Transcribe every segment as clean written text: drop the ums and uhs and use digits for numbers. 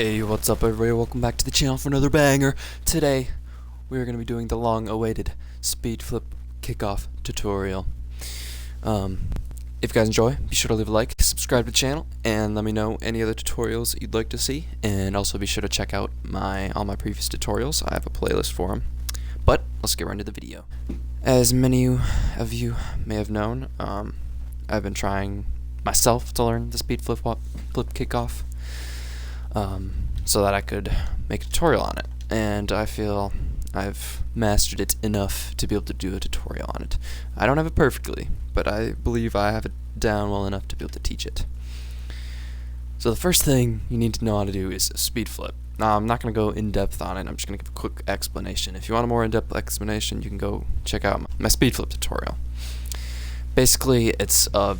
Hey, what's up everybody? Welcome back to the channel for another banger. Today, we're going to be doing the long-awaited Speedflip kickoff tutorial. If you guys enjoy, be sure to leave a like, subscribe to the channel, and let me know any other tutorials you'd like to see. And also be sure to check out all my previous tutorials. I have a playlist for them. But, let's get right into the video. As many of you may have known, I've been trying myself to learn the Speedflip kickoff. So that I could make a tutorial on it, and I feel I've mastered it enough to be able to do a tutorial on it. I don't have it perfectly, but I believe I have it down well enough to be able to teach it. So the first thing you need to know how to do is Speedflip. Now I'm not going to go in depth on it, I'm just going to give a quick explanation. If you want a more in-depth explanation, you can go check out my Speedflip tutorial. Basically it's a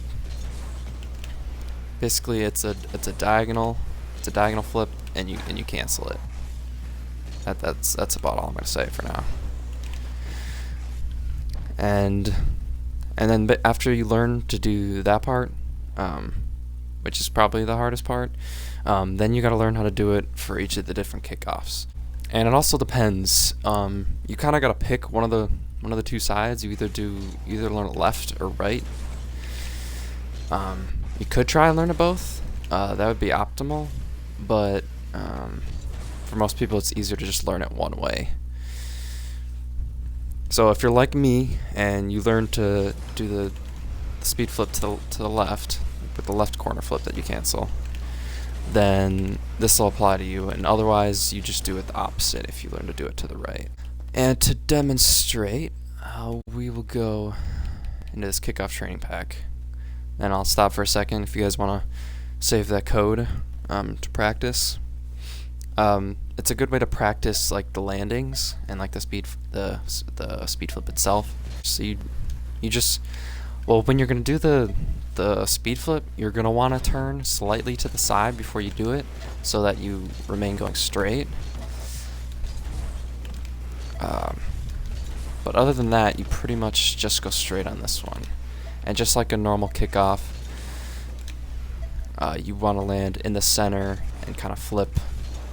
diagonal. It's a diagonal flip, and you cancel it. That's about all I'm gonna say for now. And then after you learn to do that part, which is probably the hardest part, then you gotta learn how to do it for each of the different kickoffs. And it also depends. You kind of gotta pick one of the two sides. You either learn left or right. You could try and learn it both. That would be optimal. But for most people it's easier to just learn it one way. So if you're like me and you learn to do the speed flip to the left with the left corner flip that you cancel, then this will apply to you, and otherwise you just do it the opposite if you learn to do it to the right. And to demonstrate, we will go into this kickoff training pack, and I'll stop for a second if you guys want to save that code to practice. It's a good way to practice like the landings and like the speed flip itself. So you just, well, when you're gonna do the speed flip, you're gonna want to turn slightly to the side before you do it, so that you remain going straight. But other than that, you pretty much just go straight on this one. And just like a normal kickoff, you want to land in the center and kind of flip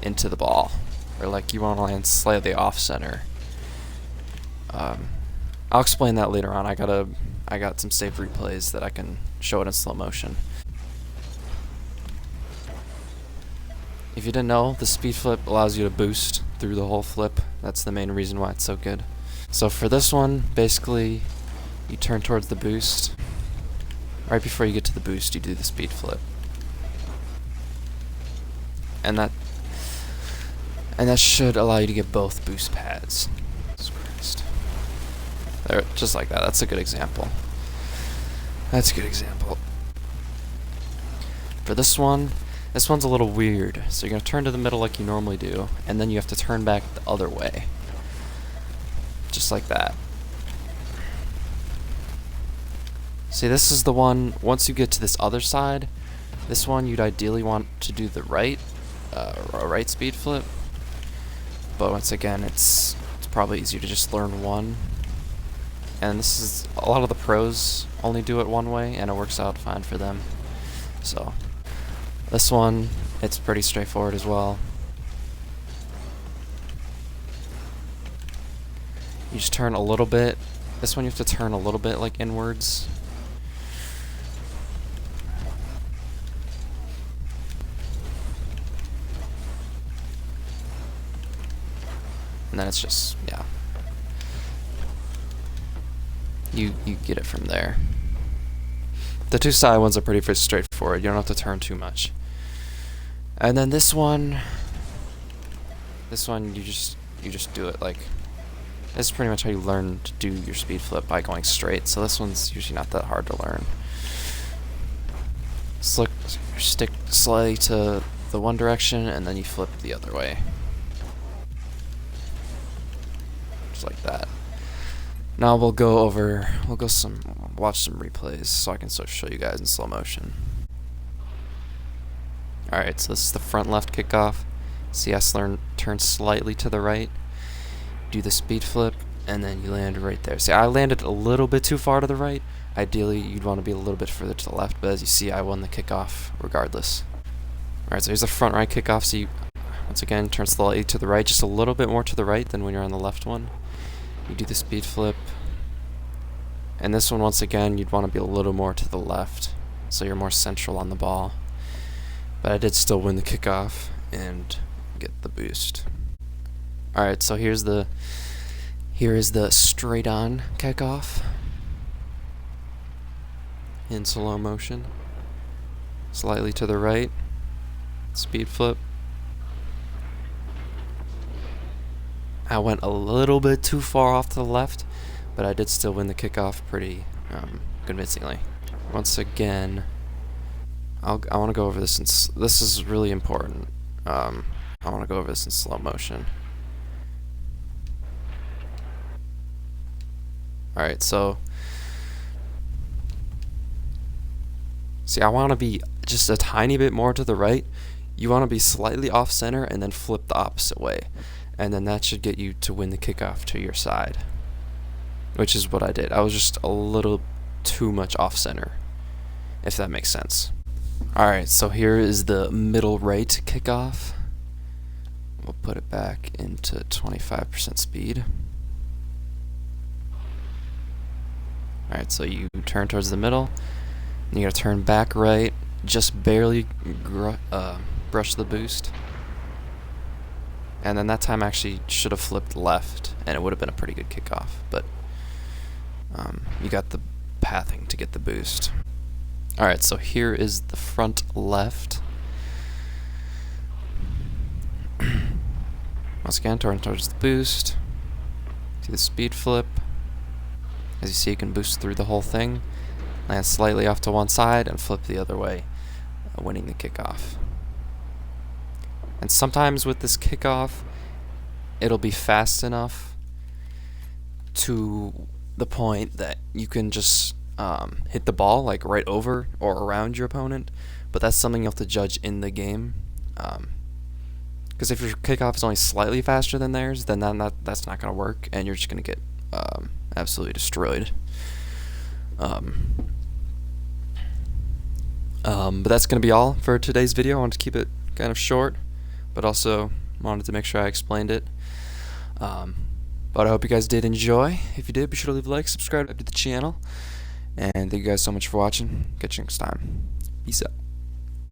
into the ball, or like you want to land slightly off center. I'll explain that later on. I got some saved replays that I can show it in slow motion. If you didn't know, the speed flip allows you to boost through the whole flip. That's the main reason why it's so good. So for this one, basically you turn towards the boost. Right before you get to the boost, you do the speed flip. And that should allow you to get both boost pads. Jesus Christ. There, just like that. That's a good example. That's a good example. For this one's a little weird. So you're gonna turn to the middle like you normally do, and then you have to turn back the other way. Just like that. See, this is the one, once you get to this other side, this one you'd ideally want to do the right, right speed flip. But once again, it's probably easier to just learn one. And this is, a lot of the pros only do it one way, and it works out fine for them. So, this one, it's pretty straightforward as well. You just turn a little bit. This one you have to turn a little bit like inwards. And then it's just, yeah. You get it from there. The two side ones are pretty straightforward. You don't have to turn too much. And then this one you just do it like, this is pretty much how you learn to do your speed flip, by going straight. So this one's usually not that hard to learn. Stick slightly to the one direction, and then you flip the other way. Just like that. Now we'll watch some replays so I can show you guys in slow motion. Alright, so this is the front left kickoff. See, I turn slightly to the right, do the speed flip, and then you land right there. See, I landed a little bit too far to the right. Ideally, you'd want to be a little bit further to the left, but as you see, I won the kickoff regardless. Alright, so here's the front right kickoff. See, once again, turn slightly to the right, just a little bit more to the right than when you're on the left one. You do the speed flip. And this one, once again, you'd want to be a little more to the left, so you're more central on the ball. But I did still win the kickoff and get the boost. Alright, so here is the straight on kickoff in slow motion. Slightly to the right. Speed flip. I went a little bit too far off to the left, but I did still win the kickoff pretty convincingly. Once again, I want to go over this since this is really important. I want to go over this in slow motion. Alright, so see, I want to be just a tiny bit more to the right. You want to be slightly off center and then flip the opposite way. And then that should get you to win the kickoff to your side. Which is what I did. I was just a little too much off center, if that makes sense. Alright, so here is the middle right kickoff. We'll put it back into 25% speed. Alright, so you turn towards the middle. You gotta turn back right, just barely brush the boost. And then that time I actually should have flipped left, and it would have been a pretty good kickoff. But you got the pathing to get the boost. Alright, so here is the front left. Once again, turn towards the boost. See the speed flip. As you see, you can boost through the whole thing. Land slightly off to one side and flip the other way, winning the kickoff. And sometimes with this kickoff, it'll be fast enough to the point that you can just hit the ball like right over or around your opponent, but that's something you have to judge in the game. Because if your kickoff is only slightly faster than theirs, then that's not going to work, and you're just going to get absolutely destroyed. But that's going to be all for today's video. I wanted to keep it kind of short, but also wanted to make sure I explained it. But I hope you guys did enjoy. If you did, be sure to leave a like, subscribe to the channel, and thank you guys so much for watching. Catch you next time. Peace out.